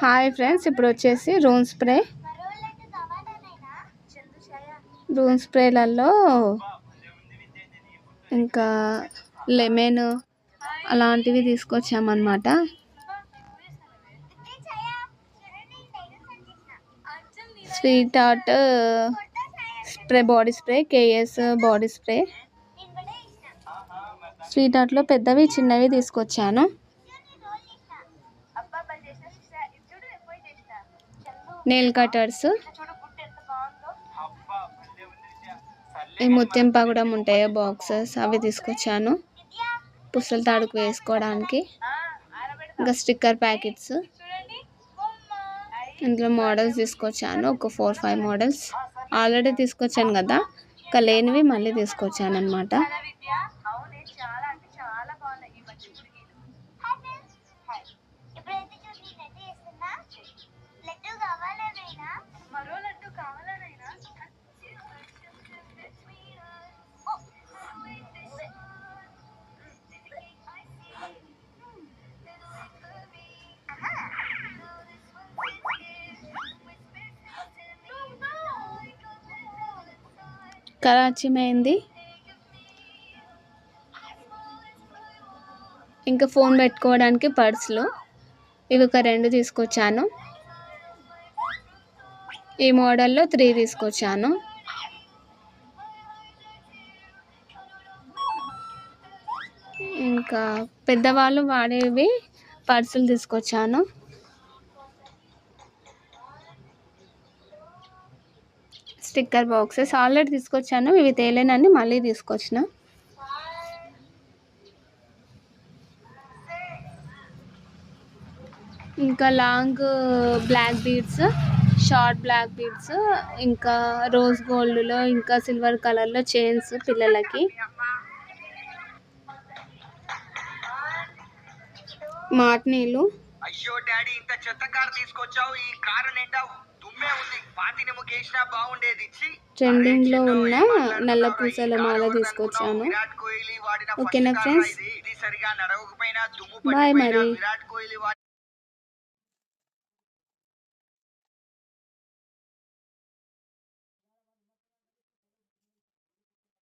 Hi friends, ఇప్పుడు వచ్చేసి room స్ప్రేలలో ఇంకా లెమన్ అలాంటివి తీసుకొచ్చామన్నమాట. Sweet heart spray, body spray, KS body spray. Sweet హార్ట్లో పెద్దవి చిన్నవి తీసుకొచ్చాను. నెయిల్ కటర్స్, ఈ ముత్యం పగడం ఉంటాయో బాక్సెస్ అవి తీసుకొచ్చాను పుస్తల తాడుకు వేసుకోవడానికి. ఇంకా స్టిక్కర్ ప్యాకెట్స్, ఇందులో మోడల్స్ తీసుకొచ్చాను. ఒక 4-5 మోడల్స్ ఆల్రెడీ తీసుకొచ్చాను కదా, ఇంకా లేనివి మళ్ళీ తీసుకొచ్చాను అనమాట. కరాచీ మెహందీ, ఇంకా ఫోన్ పెట్టుకోవడానికి పర్సులు, ఇవి ఒక 2 తీసుకొచ్చాను. ఈ మోడల్లో 3 తీసుకొచ్చాను. ఇంకా పెద్దవాళ్ళు వాడేవి పర్సులు తీసుకొచ్చాను. స్టిక్కర్ బాక్సెస్ ఆల్రెడీ తీసుకొచ్చాను, ఇవి తేలేనని మళ్ళీ తీసుకొచ్చిన. ఇంకా long black beads, short black beads, ఇంకా రోజ్ గోల్డ్లో ఇంకా సిల్వర్ కలర్లో చైన్స్ పిల్లలకి. మాట్నీలు, అయ్యో డాడీ ఇంత చెత్త కార్ తీసుకొచ్చావు, ఈ కారు నిండా దుమ్మే ఉంది, పాతినేమో కేసినా బాగుండేది. ట్రెండింగ్ లో ఉన్న నల్ల పూసల మాల తీసుకొచ్చాను. ఓకేనా ఫ్రెండ్స్, బాయ్ మరి.